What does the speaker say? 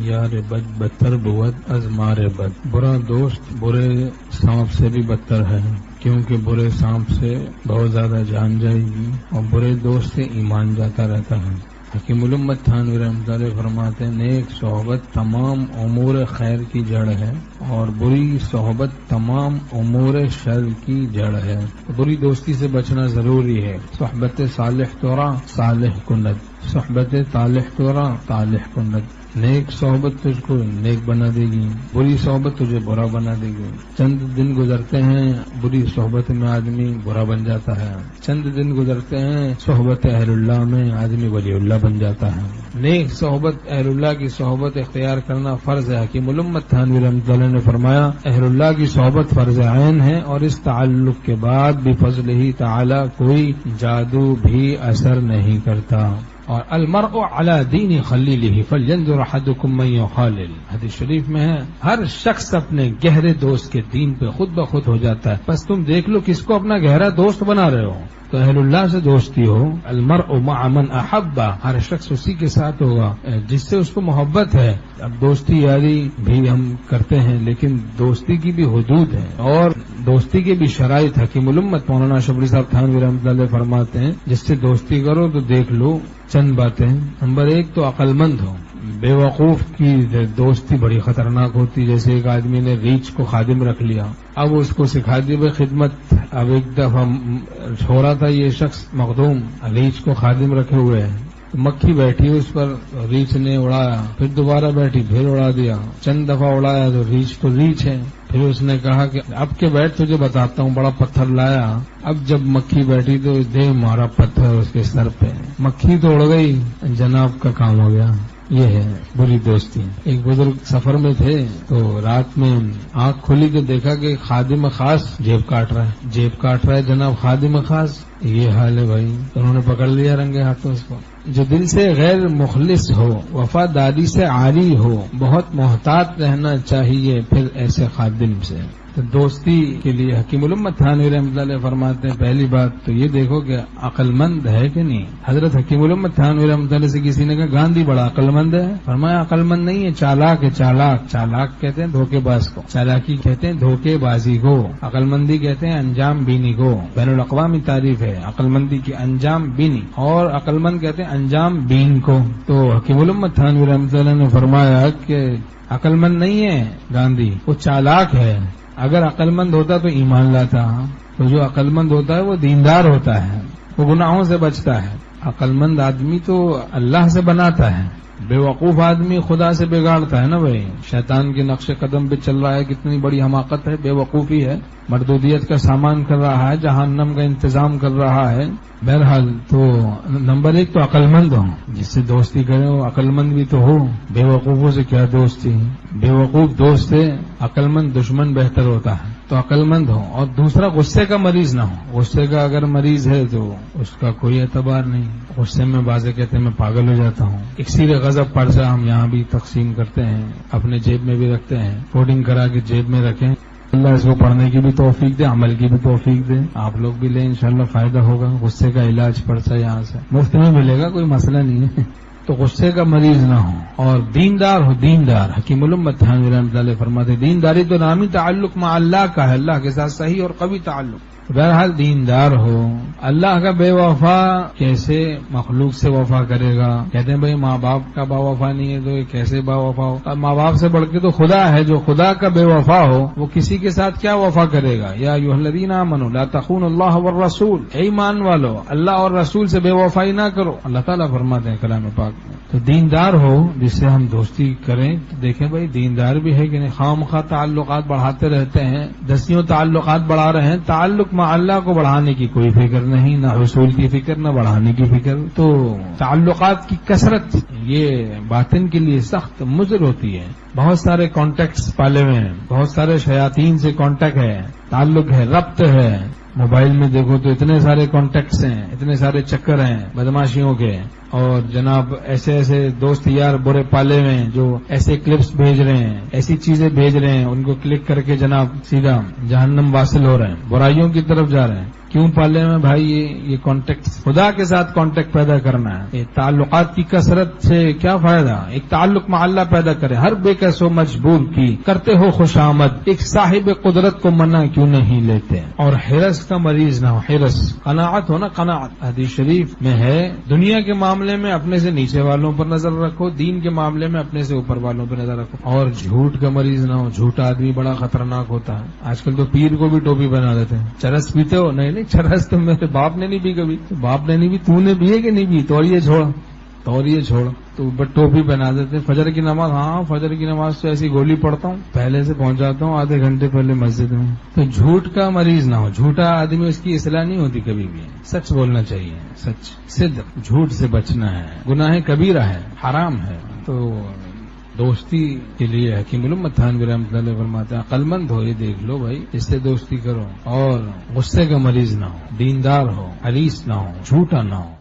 یار بد بدتر بود از مار بد. برا دوست برے سانپ سے بھی بدتر ہے، کیونکہ برے سانپ سے بہت زیادہ جان جائے گی اور برے دوست سے ایمان جاتا رہتا ہے. حکیم الامت تھانوی رحمۃ اللہ فرماتے ہیں نیک صحبت تمام امور خیر کی جڑ ہے اور بری صحبت تمام امور شر کی جڑ ہے. بری دوستی سے بچنا ضروری ہے. صحبت صالح تورا صالح کند، صحبت صالح تورا صالح کند. نیک صحبت تجھ کو نیک بنا دے گی، بری صحبت تجھے برا بنا دے گی. چند دن گزرتے ہیں بری صحبت میں آدمی برا بن جاتا ہے، چند دن گزرتے ہیں صحبت اہل اللہ میں آدمی ولی اللہ بن جاتا ہے. نیک صحبت اہل اللہ کی صحبت اختیار کرنا فرض ہے. حکیم الامت تھانوی رحمۃ اللہ نے فرمایا اہل اللہ کی صحبت فرض عین ہے اور اس تعلق کے بعد بفضل ہی تعالی کوئی جادو بھی اثر نہیں کرتا. اور المرء علی دین خلیلہ فلینظر احدکم من یخالل، حدیث شریف میں ہے ہر شخص اپنے گہرے دوست کے دین پہ خود بخود ہو جاتا ہے. بس تم دیکھ لو کس کو اپنا گہرا دوست بنا رہے ہو. تو اہل اللہ سے دوستی ہو. المرء مع من احب، ہر شخص اسی کے ساتھ ہوگا جس سے اس کو محبت ہے. اب دوستی یاری بھی ہم کرتے ہیں لیکن دوستی کی بھی حدود ہے اور دوستی کے بھی شرائط. حکیم الامت مولانا شبری صاحب تھانوی رحمۃ اللہ فرماتے ہیں جس سے دوستی کرو تو دیکھ لو چند باتیں. نمبر ایک تو عقل مند ہو. بے وقوف کی دوستی بڑی خطرناک ہوتی. جیسے ایک آدمی نے ریچھ کو خادم رکھ لیا، اب اس کو سکھا دی بھائی خدمت. اب ایک دفعہ ہو رہا تھا یہ شخص مخدوم ریچھ کو خادم رکھے ہوئے ہے، مکھی بیٹھی اس پر، ریچھ نے اڑایا، پھر دوبارہ بیٹھی پھر اڑا دیا. چند دفعہ اڑایا تو ریچھ ہے. پھر اس نے کہا کہ اب کے بیٹھ تجھے بتاتا ہوں. بڑا پتھر لایا. اب جب مکھی بیٹھی تو دے مارا پتھر اس کے سر پہ، مکھی تو اڑ گئی، جناب کا کام ہو گیا. یہ ہے بری دوستی. ایک بزرگ سفر میں تھے تو رات میں آنکھ کھلی تو دیکھا کہ خادم خاص جیب کاٹ رہا ہے جناب. خادم خاص یہ حال ہے بھائی. انہوں نے پکڑ لیا رنگے ہاتھوں اس کو. جو دل سے غیر مخلص ہو، وفاداری سے عاری ہو، بہت محتاط رہنا چاہیے پھر ایسے خادم سے. تو دوستی کے لیے حکیم الامت تھانوی رحمۃ اللہ فرماتے ہیں پہلی بات تو یہ دیکھو کہ عقل مند ہے کہ نہیں. حضرت حکیم الامت تھانوی رحمۃ اللہ سے کسی نے کہا گاندھی بڑا عقل مند ہے. فرمایا عقل مند نہیں ہے، چالاک ہے. چالاک کہتے ہیں دھوکے باز کو، چالاکی کہتے ہیں دھوکے بازی کو، عقل مندی کہتے ہیں انجام بینی کو. بین الاقوامی تعریف ہے عقل مندی کی، انجام بینی، اور عقل مند کہتے ہیں انجام بین کو. تو حکیم الامت تھانوی رحمۃ اللہ نے فرمایا کہ عقل مند نہیں ہے گاندھی، وہ چالاک ہے. اگر عقل مند ہوتا تو ایمان لاتا، تو جو عقل مند ہوتا ہے وہ دیندار ہوتا ہے، وہ گناہوں سے بچتا ہے. عقل مند آدمی تو اللہ سے بناتا ہے، بے وقوف آدمی خدا سے بگاڑتا ہے نا بھائی. شیطان کے نقش قدم پہ چل رہا ہے، کتنی بڑی حماقت ہے، بے وقوفی ہے، مردودیت کا سامان کر رہا ہے، جہنم کا انتظام کر رہا ہے. بہرحال تو نمبر ایک تو عقل مند ہو، جس سے دوستی کرے وہ عقل مند بھی تو ہو. بے وقوفوں سے کیا دوستی، بے وقوف دوست سے عقل مند دشمن بہتر ہوتا ہے. تو عقل مند ہو. اور دوسرا غصے کا مریض نہ ہو. غصے کا اگر مریض ہے تو اس کا کوئی اعتبار نہیں. غصے میں بازے کہتے ہیں میں پاگل ہو جاتا ہوں. اکسیر غضب پرسہ ہم یہاں بھی تقسیم کرتے ہیں، اپنے جیب میں بھی رکھتے ہیں، کوڈنگ کرا کے جیب میں رکھیں. اللہ اس کو پڑھنے کی بھی توفیق دے، عمل کی بھی توفیق دے. آپ لوگ بھی لیں، انشاءاللہ فائدہ ہوگا. غصے کا علاج پرسہ یہاں سے مفت میں ملے گا، کوئی مسئلہ نہیں ہے. تو غصے کا مریض نہ ہو اور دیندار ہو. دیندار حکیم الامت تھانوی رحمۃ اللہ فرماتے دینداری تو نامی تعلق مع اللہ کا ہے، اللہ کے ساتھ صحیح اور قوی تعلق. بہرحال دیندار ہو. اللہ کا بے وفا کیسے مخلوق سے وفا کرے گا؟ کہتے ہیں بھائی ماں باپ کا با وفا نہیں ہے تو یہ کیسے با وفا ہو؟ ماں باپ سے بڑھ کے تو خدا ہے. جو خدا کا بے وفا ہو وہ کسی کے ساتھ کیا وفا کرے گا؟ یا ایھا الذین آمنوا لا تخونوا اللہ والرسول، اے ایمان والو اللہ اور رسول سے بے وفائی نہ کرو. اللہ تعالیٰ فرماتے ہیں کلام پاک میں. تو دیندار ہو جس سے ہم دوستی کریں. تو دیکھیں بھائی دیندار بھی ہے کہ نہیں. خواہ مخواہ تعلقات بڑھاتے رہتے ہیں، دسیوں تعلقات بڑھا رہے ہیں. تعلق مع اللہ کو بڑھانے کی کوئی فکر نہیں، نہ حصول کی فکر، نہ بڑھانے کی فکر. تو تعلقات کی کثرت یہ باطن کے لیے سخت مضر ہوتی ہے. بہت سارے کانٹیکٹس پالے ہوئے ہیں، بہت سارے شیاطین سے کانٹیکٹ ہے، تعلق ہے، ربط ہے، موبائل میں دیکھو تو اتنے سارے کانٹیکٹس ہیں، اتنے سارے چکر ہیں بدماشیوں کے، اور جناب ایسے ایسے دوست یار برے پالے ہوئے ہیں جو ایسے کلپس بھیج رہے ہیں، ایسی چیزیں بھیج رہے ہیں، ان کو کلک کر کے جناب سیدھا جہنم واصل ہو رہے ہیں، برائیوں کی طرف جا رہے ہیں۔ کیوں پالے میں بھائی یہ کانٹیکٹ، خدا کے ساتھ کانٹیکٹ پیدا کرنا ہے۔ تعلقات کی کثرت سے کیا فائدہ؟ ایک تعلق مع اللہ پیدا کرے، ہر بے کس و مجبور کی کرتے ہو خوش آمد، ایک صاحب قدرت کو منع کیوں نہیں لیتے؟ اور حرص کا مریض نہ ہو، حرص قناعت ہو نا، قناعت حدیث شریف میں ہے، دنیا کے معاملے میں اپنے سے نیچے والوں پر نظر رکھو، دین کے معاملے میں اپنے سے اوپر والوں پر نظر رکھو، اور جھوٹ کا مریض نہ ہو۔ جھوٹا آدمی بڑا خطرناک ہوتا ہے، آج کل تو پیر کو بھی ٹوپی بنا دیتے ہیں۔ چرس پیتے ہو؟ نہیں، چرس تو میرے باپ نے نہیں پی کبھی۔ باپ نے نہیں پی، تو نے پیے کہ نہیں پی؟ توڑیے چھوڑ تو ٹوپی بنا دیتے۔ فجر کی نماز، ہاں فجر کی نماز تو ایسی گولی پڑھتا ہوں، پہلے سے پہنچ جاتا ہوں آدھے گھنٹے پہلے مسجد میں۔ تو جھوٹ کا مریض نہ ہو، جھوٹا آدمی اس کی اصلاح نہیں ہوتی کبھی بھی، سچ بولنا چاہیے، سچ صدق، جھوٹ سے بچنا ہے، گناہ کبیرہ ہے، حرام ہے۔ تو دوستی کے لیے حکیم الامت تھانوی رحمۃ اللہ علیہ فرماتے ہیں عقل مند ہو، یہ دیکھ لو بھائی اس سے دوستی کرو، اور غصے کا مریض نہ ہو، دیندار ہو، حریص نہ ہو، جھوٹا نہ ہو۔